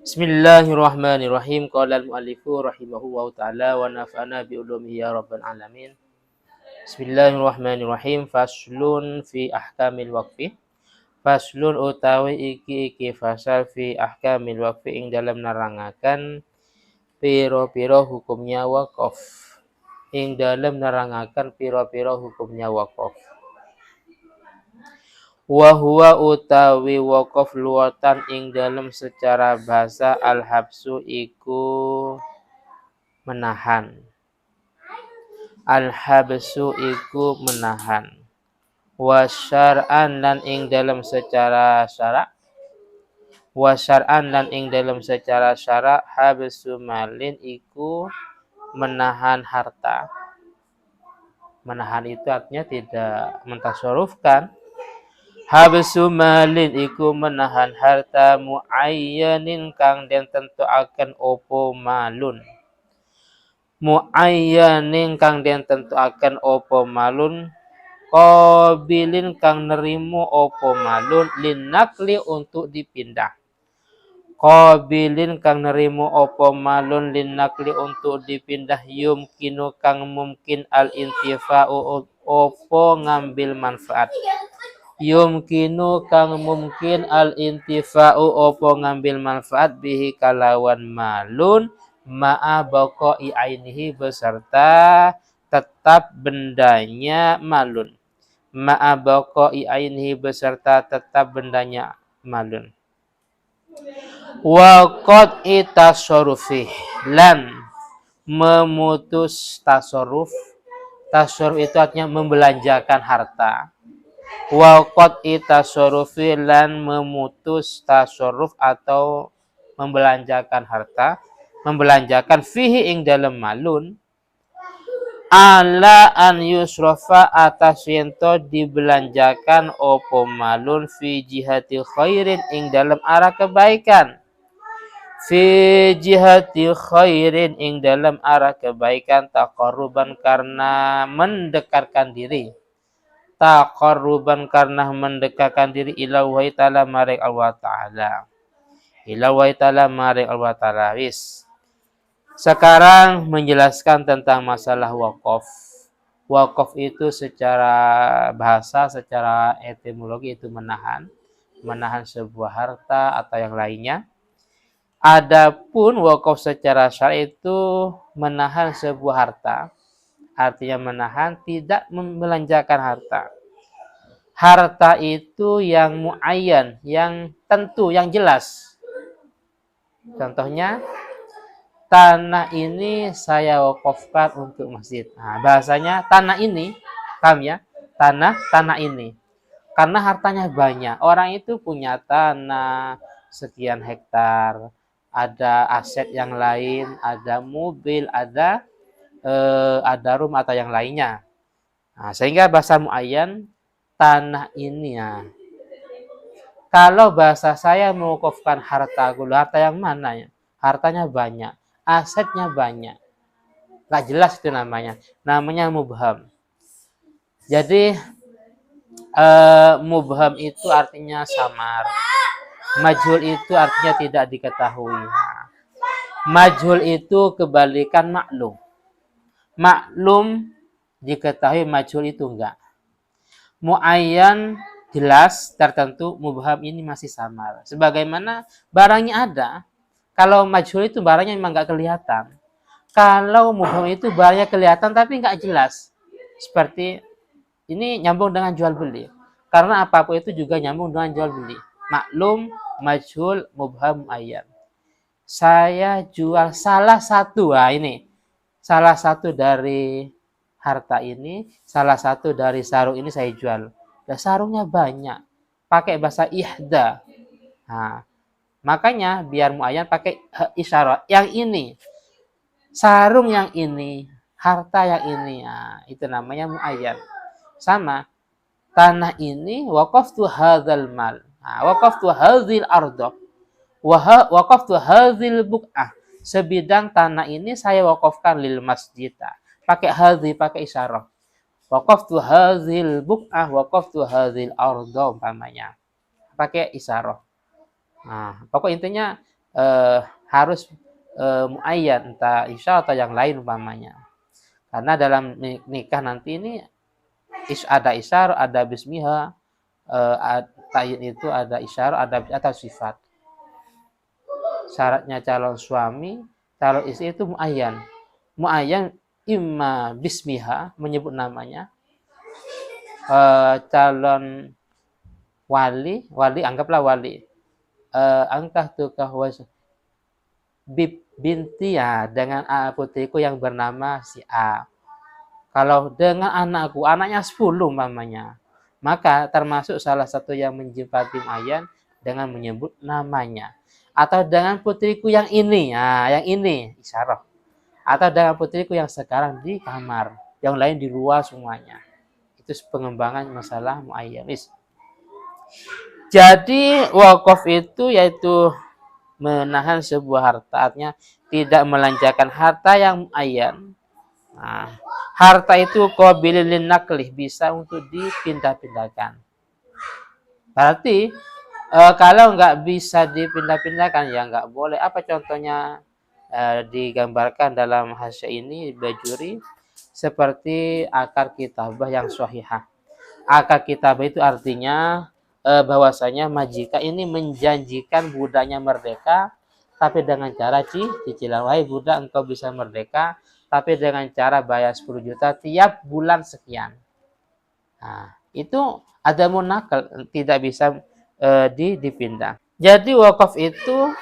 Bismillahirrahmanirrahim. Qala al-mu'allifu rahimahullahu ta'ala wa nafa'ana bi ulumihi ya rabbal alamin. Bismillahirrahmanirrahim. Faslun fi ahkamil waqfi. Faslun utawi iki fasal fi ahkamil waqfi ing dalam nerangaken pira-pira hukumnya waqaf. Ing dalam nerangaken pira-pira hukumnya waqaf. Wa huwa utawi waqaf luwatan ing dalam secara bahasa al-habsu iku menahan. Al-habsu iku menahan. Wa syar'an lan ing dalam secara syarak. Wa syar'an lan ing dalam secara syarak habsu malin iku menahan harta. Menahan itu artinya tidak mentasarufkan. Habsu malin iku menahan harta muayyanin kang den tentuaken opo malun. Muayyanin kang den tentuaken opo malun. Qabilin kang nerimo opo malun linakli untuk dipindah. Qabilin kang nerimo opo malun linakli untuk dipindah yumkinu kang mungkin al-intifa'u opo ngambil manfaat. Yumkinu kang mungkin al-intifa'u opo ngambil manfaat bihi kalawan malun ma'a baqa'i ainihi beserta tetap bendanya malun. Ma'a baqa'i ainihi beserta tetap bendanya malun. Wa qad'i tasarrufi lan memutus tasarruf. Tasarruf itu artinya membelanjakan harta. Wa qad'i tasarrufi lan memutus tasarruf atau membelanjakan harta, membelanjakan fihi ing dalam malun ala an yusrafa atas yento dibelanjakan opo malun fi jihati khairin ing dalam arah kebaikan. Fi jihati khairin ing dalam arah kebaikan taqarruban karena mendekatkan diri. Taqarruban karena mendekatkan diri ila wa ta'ala maring Allah Ta'ala. Ila wa ta'ala maring Allah Ta'ala. Wis. Sekarang menjelaskan tentang masalah waqaf. Waqaf itu secara bahasa, secara etimologi itu menahan. Menahan sebuah harta atau yang lainnya. Adapun waqaf secara syar'i itu menahan sebuah harta. Artinya menahan, tidak membelanjakan harta. Harta itu yang muayyan, yang tentu, yang jelas. Contohnya, tanah ini saya wakafkan untuk masjid. Nah, bahasanya tanah ini, paham ya? Tanah ini. Karena hartanya banyak. Orang itu punya tanah sekian hektar, ada aset yang lain, ada mobil, ada rumah atau yang lainnya. Nah, sehingga bahasa muayyan tanah ini ya. Kalau bahasa saya mewakafkan harta yang mana ya? Hartanya banyak, asetnya banyak. Nggak jelas itu namanya. Namanya mubham. Jadi mubham itu artinya samar. Majhul itu artinya tidak diketahui. Majhul itu kebalikan maklum. Maklum diketahui, majhul itu enggak. Muayyan jelas tertentu, mubham ini masih samar. Sebagaimana barangnya ada. Kalau majhul itu barangnya memang enggak kelihatan. Kalau mubham itu barangnya kelihatan tapi enggak jelas. Seperti ini nyambung dengan jual beli. Karena apapun itu juga nyambung dengan jual beli. Maklum, majhul, mubham, muayyan. Saya jual salah satu, ini. Salah satu dari harta ini, salah satu dari sarung ini saya jual. Dan sarungnya banyak. Pakai bahasa ihda. Nah, makanya biar muayyan pakai isyarat. Yang ini. Sarung yang ini. Harta yang ini. Nah, itu namanya muayyan. Sama. Tanah ini waqaftu hadzal mal. Nah, waqaftu hadzil ardo. Waqaftu hadzil buq'ah. Sebidang tanah ini saya wakafkan lil masjid. Pakai hadhi, pakai isyarah. Waqaftu hadzil buq'ah, waqaftu hadzil ardo umpamanya. Pakai isyarah. Nah, pokok intinya harus muayyan, entah isya atau yang lain umpamanya. Karena dalam nikah nanti ini ada isyar, ada bismillah, tayin itu ada isyar, ada atau sifat. Syaratnya calon suami, calon istri itu muayyan. Muayyan imma bismillah, menyebut namanya. Calon wali anggaplah wali. Angkah tukah was binti ya dengan putriku yang bernama si A. Kalau dengan anakku, anaknya 10 umpamanya, maka termasuk salah satu yang menjempati muayyan dengan menyebut namanya. Atau dengan putriku yang ini, yang ini isyarah. Atau dengan putriku yang sekarang di kamar, yang lain di luar semuanya. Itu pengembangan masalah muayyan. Jadi wakaf itu yaitu menahan sebuah harta, artinya tidak melanjakan harta yang muayyan. Nah, harta itu qabilin naklih, bisa untuk dipindah-pindahkan. Berarti kalau nggak bisa dipindah-pindahkan ya nggak boleh. Apa contohnya digambarkan dalam hasya ini Bajuri seperti akar kitabah yang sahihah. Akar kitabah itu artinya bahwasanya majika ini menjanjikan budaknya merdeka, tapi dengan cara cicilan. Wahai budak, engkau bisa merdeka, tapi dengan cara bayar 10 juta tiap bulan sekian. Nah, itu ada munakal, tidak bisa dipindah. Jadi wakaf itu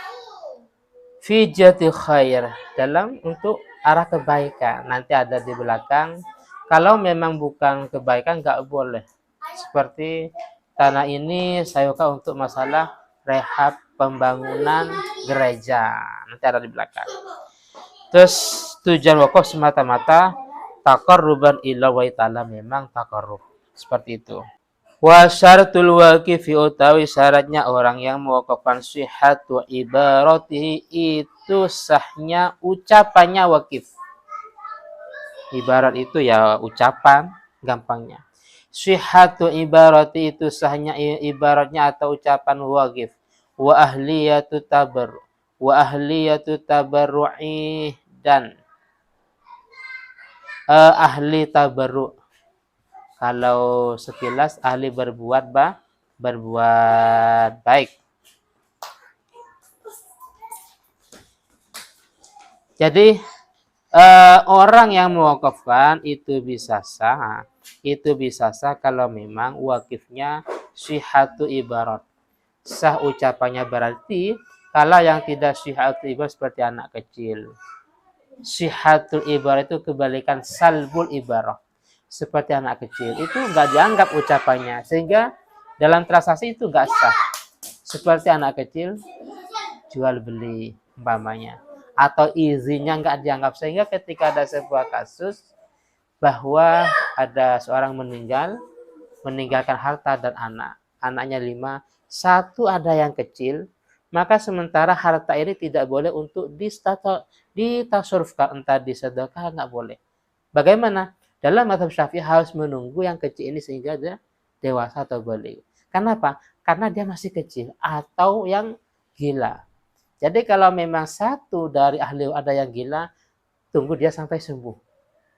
fi jati khair, dalam untuk arah kebaikan. Nanti ada di belakang. Kalau memang bukan kebaikan nggak boleh. Seperti tanah ini saya untuk masalah rehab pembangunan gereja. Nanti ada di belakang. Terus tujuan wakaf semata-mata taqarruban ila wa ta'ala, memang taqarrub. Seperti itu. Wa syaratul waqifi, utawi syaratnya orang yang mewakafkan sihhatu ibaratihi, itu sahnya ucapannya wakif. Ibarat itu ya ucapan gampangnya. Sihhatu ibarati itu sahnya ibaratnya atau ucapan wakif. Wa ahliyatu tabarru, wa ahliyatu tabarru'i, dan ahli tabarru. Kalau sekilas ahli berbuat baik. Jadi orang yang mewakafkan itu bisa sah. Itu bisa sah kalau memang wakifnya sihhatu ibarat. Sah ucapannya berarti kalau yang tidak sihhatu ibarat seperti anak kecil. Sihhatul ibarat itu kebalikan salbul ibarat. Seperti anak kecil, itu nggak dianggap ucapannya, sehingga dalam transaksi itu nggak sah. Seperti anak kecil jual beli umpamanya, atau izinnya nggak dianggap, sehingga ketika ada sebuah kasus bahwa ada seorang meninggalkan harta dan anaknya 5, 1 ada yang kecil, maka sementara harta ini tidak boleh untuk ditasarrufkan, entah disedekah, nggak boleh. Bagaimana? Dalam mazhab Syafi'i harus menunggu yang kecil ini sehingga dia dewasa atau balik. Kenapa? Karena dia masih kecil atau yang gila. Jadi kalau memang 1 dari ahli ada yang gila, tunggu dia sampai sembuh.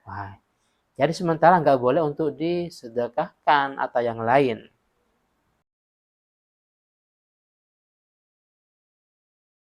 Wah. Jadi sementara nggak boleh untuk disedekahkan atau yang lain.